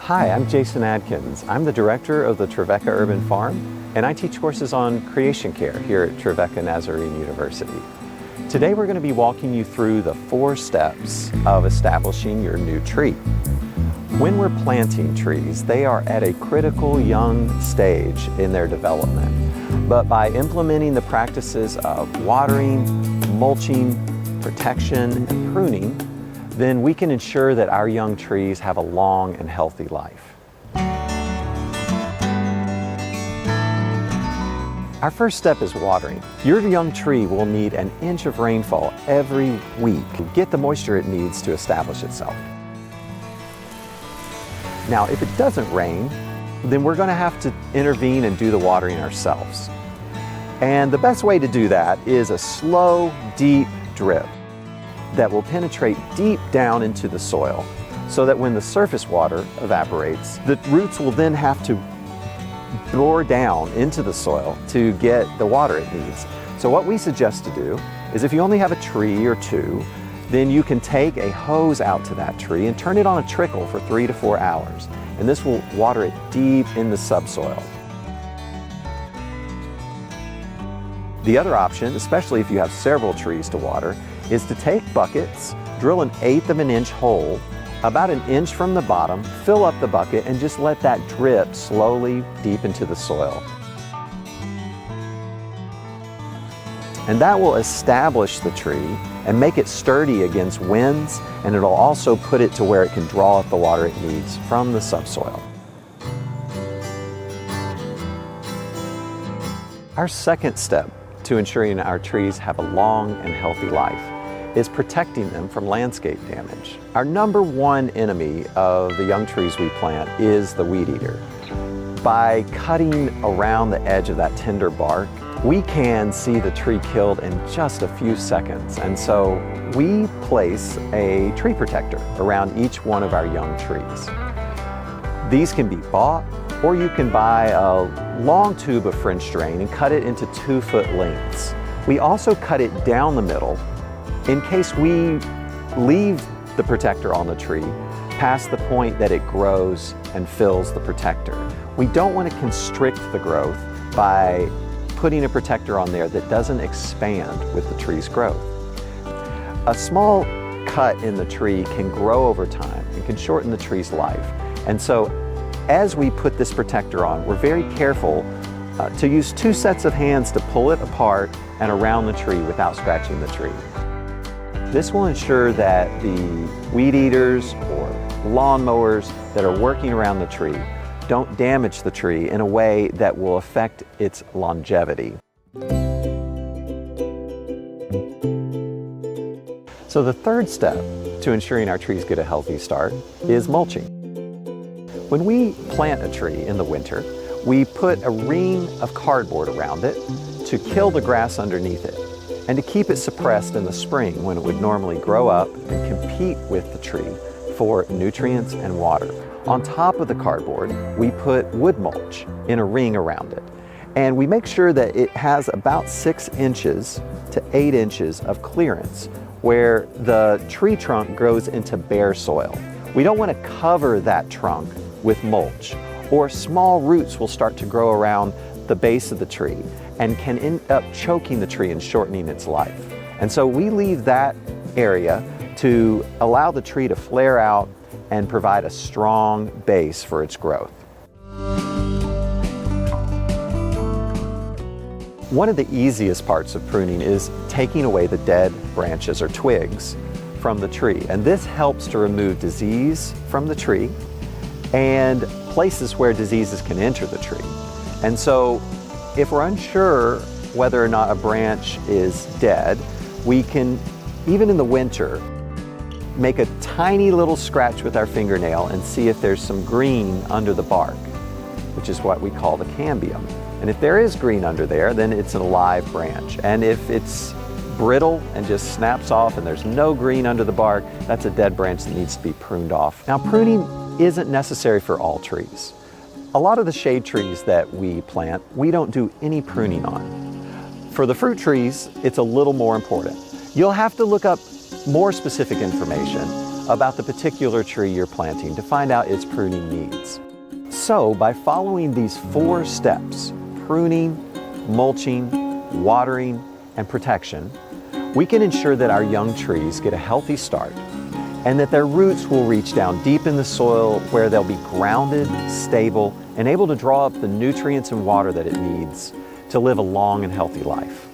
Hi, I'm Jason Adkins. I'm the director of the Trevecca Urban Farm, and I teach courses on creation care here at Trevecca Nazarene University. Today we're going to be walking you through the 4 steps of establishing your new tree. When we're planting trees, they are at a critical young stage in their development. But by implementing the practices of watering, mulching, protection, and pruning, then we can ensure that our young trees have a long and healthy life. Our first step is watering. Your young tree will need an inch of rainfall every week to get the moisture it needs to establish itself. Now, if it doesn't rain, then we're going to have to intervene and do the watering ourselves. And the best way to do that is a slow, deep drip that will penetrate deep down into the soil, so that when the surface water evaporates, the roots will then have to bore down into the soil to get the water it needs. So what we suggest to do is, if you only have a tree or 2, then you can take a hose out to that tree and turn it on a trickle for 3 to 4 hours. And this will water it deep in the subsoil. The other option, especially if you have several trees to water, is to take buckets, drill an 1/8 of an inch hole, about an inch from the bottom, fill up the bucket, and just let that drip slowly deep into the soil. And that will establish the tree and make it sturdy against winds, and it'll also put it to where it can draw up the water it needs from the subsoil. Our second step to ensuring our trees have a long and healthy life is protecting them from landscape damage. Our number 1 enemy of the young trees we plant is the weed eater. By cutting around the edge of that tender bark, we can see the tree killed in just a few seconds. And so we place a tree protector around each one of our young trees. These can be bought, or you can buy a long tube of French drain and cut it into 2-foot lengths. We also cut it down the middle in case we leave the protector on the tree past the point that it grows and fills the protector. We don't want to constrict the growth by putting a protector on there that doesn't expand with the tree's growth. A small cut in the tree can grow over time and can shorten the tree's life. And so as we put this protector on, we're very careful to use 2 sets of hands to pull it apart and around the tree without scratching the tree. This will ensure that the weed eaters or lawnmowers that are working around the tree don't damage the tree in a way that will affect its longevity. So the third step to ensuring our trees get a healthy start is mulching. When we plant a tree in the winter, we put a ring of cardboard around it to kill the grass underneath it and to keep it suppressed in the spring when it would normally grow up and compete with the tree for nutrients and water. On top of the cardboard, we put wood mulch in a ring around it. And we make sure that it has about 6 inches to 8 inches of clearance where the tree trunk grows into bare soil. We don't want to cover that trunk with mulch, or small roots will start to grow around the base of the tree and can end up choking the tree and shortening its life. And so we leave that area to allow the tree to flare out and provide a strong base for its growth. One of the easiest parts of pruning is taking away the dead branches or twigs from the tree. And this helps to remove disease from the tree and places where diseases can enter the tree. And so if we're unsure whether or not a branch is dead, we can, even in the winter, make a tiny little scratch with our fingernail and see if there's some green under the bark, which is what we call the cambium. And if there is green under there, then it's an alive branch. And if it's brittle and just snaps off and there's no green under the bark, that's a dead branch that needs to be pruned off. Now, pruning isn't necessary for all trees. A lot of the shade trees that we plant, we don't do any pruning on. For the fruit trees, it's a little more important. You'll have to look up more specific information about the particular tree you're planting to find out its pruning needs. So by following these 4 steps, pruning, mulching, watering, and protection, we can ensure that our young trees get a healthy start and that their roots will reach down deep in the soil where they'll be grounded, stable, and able to draw up the nutrients and water that it needs to live a long and healthy life.